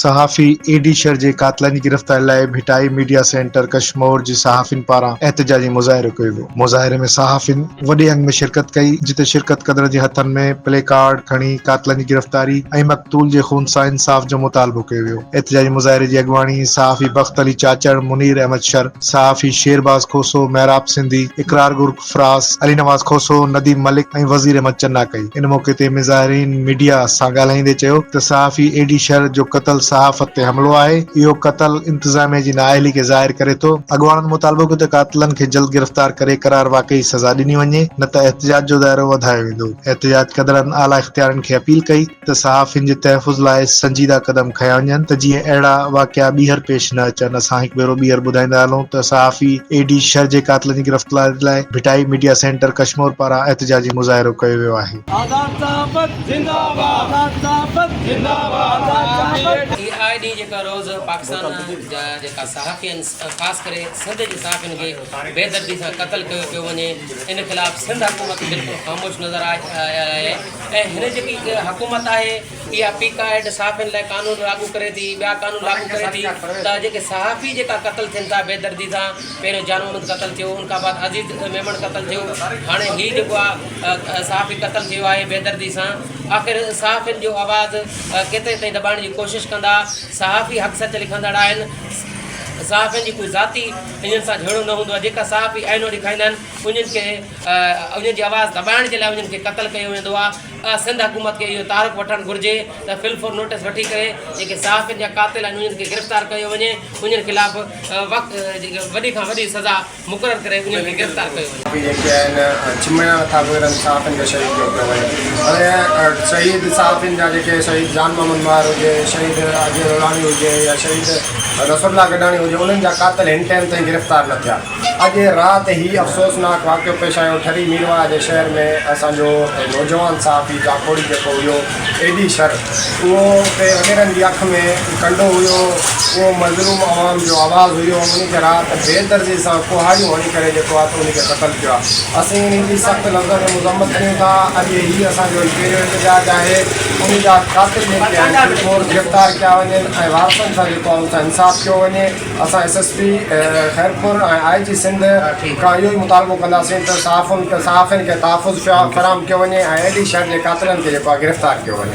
सहाफ़ी एडी शर जे कातलनि जी गिरफ़्तारी लाइ भिटाई मीडिया सेंटर कश्मोर जे सहाफ़िन पारां एहतजाजी मुज़ाहिरो कयो वियो। मुज़ाहिरे में सहाफ़िन वॾे अंग में शिरकत कई, जिते शिरकत कंदड़ जे हथनि में प्ले कार्ड खणी कातलनि जी गिरफ़्तारी ऐं मक़तूल जे खून सां इंसाफ़ जो मुतालबो कयो वियो। एहतजाजी मुज़ाहिरे जी अॻवानी सहाफ़ी बख़्त अली चाचड़, मुनीर अहमद शर, सहाफ़ी शेरबाज़ खोसो, महराब सिंधी, इकरार गुल फरास, अली नवाज़ खोसो, नदीम मलिक ऐं वज़ीर अहमद चन्ना कई। इन मौके ते मुज़ाहिरीन मीडिया सां ॻाल्हाईंदे चयो त सहाफ़ी एडी शर जो क़त्ल सहाफ़त ते हमलो आहे। इहो क़त्ल इंतिज़ामिया जी नाअहली खे ज़ाहिर करे थो। अॻवाननि मुतालबो कयो त कातिलनि खे जल्द गिरफ़्तार करे करार वाक़ई सज़ा ॾिनी वञे, न त एहतजाज जो दायरो वधायो वेंदो। एहतजाज कंदड़नि आला इख़्तियारनि खे अपील कई त सहाफ़ियुनि जे तहफ़ुज़ लाइ संजीदा क़दम खंया वञनि त जीअं अहिड़ा वाक़िआ ॿीहर पेश न अचनि। असां हिकु भेरो ॿीहर ॿुधाईंदा हलूं त सहाफ़ी एडी शर जे कातिलनि जी गिरफ़्तारी लाइ भिटाई मीडिया सेंटर कश्मोर पारां एहतजाजी मुज़ाहिरो कयो वियो आहे। आए ॾींहुं जेका रोज़ पाकिस्तान जा जेका सहाफ़ी आहिनि, ख़ासि करे सिंध जे सहाफ़ियुनि खे बेदर्दी सां क़त्ल कयो पियो वञे, इन ख़िलाफ़ सिंध हुकूमत बिल्कुलु ख़ामोश नज़र आहे। ऐं हिन जेकी हुकूमत आहे इहा पीका एड सहाफ़ियुनि लाइ कानून लागू करे थी, ॿिया कानून लागू करे थी त जेके सहाफ़ी जेका क़त्ल थियनि था बेदर्दी सां, पहिरियों जान मोहम्मद क़त्ल थियो, उन खां बाद अज़ीज़ मेमन क़त्ल थियो, हाणे हीउ जेको आहे सहाफ़ी क़त्ल थियो आहे बेदर्दी सां। आख़िर सहाफ़ियुनि जो आवाज़ केतिरे ताईं दॿाइण जी कोशिशि कंदा। सहाफ़ी हक़ सच लिखंदड़ आहिनि, सहाफ़ियुनि जी कोई ज़ाती इन्हनि सां झगड़ो न हूंदो आहे। जेका सहाफ़ी आइनो ॾेखारींदा आहिनि उन्हनि खे उन्हनि जी आवाज़ दॿाइण जे लाइ उन्हनि खे क़त्ल कयो वेंदो आहे। सिंध हुकूमत खे इहो तारुक वठणु घुरिजे त फिलफोर नोटिस वठी करे जेके सहाफ़ियुनि जा कातिल आहिनि उन्हनि खे गिरफ़्तार कयो वञे, उन्हनि ख़िलाफ़ वॾी खां वॾी सज़ा मुक़ररु करे उन्हनि खे गिरफ़्तार कयो वञे। जेके आहिनि चिमणा नथा गुज़रनि सहाफ़ियुनि खे शहीद कयो पियो वञे। हाणे शहीद सहाफ़ियुनि जा जेके शहीद जान मोहम्मद मार हुजे, शहीद अजय रोलानी हुजे या शहीद रसुल्ला गडानी हुजे, उन्हनि जा कातिल हिन टाइम ताईं गिरफ़्तार न थिया। अॼु राति ई अफ़सोसनाक वाक़ियो पेश आयो ठरी मीरवा जे शहर में। असांजो नौजवान सहाफ़ी जाखोड़ी जेको हुयो एडी शर, उहो वग़ैरहनि जी अखि में कंडो हुयो, उहो मज़लूम आवाम जो आवाज़ु हुयो। उनखे राति बेदर्दी सां कुहाड़ियूं हणी करे जेको आहे त उनखे क़त्ल कयो आहे। असीं इन जी सख़्तु लफ़्ज़ में मुज़म्मत कयूं था। अॼु हीअ असांजो पहिरियों एहतजाज आहे, उन जा कातिल जेके आहिनि फिलफोर गिरफ़्तार कया वञनि ऐं वारसनि सां जेको आहे उनसां इंसाफ़ कयो वञे। असां SSP खैरपुर ऐं IG सिंध खां इहो ई मुतालबो कंदासीं त सहाफ़ियुनि खे तहफ़ुज़ फ़राहम कयो वञे ऐं एडी शर जे कातिलनि खे जेको आहे गिरफ़्तार कयो वञे।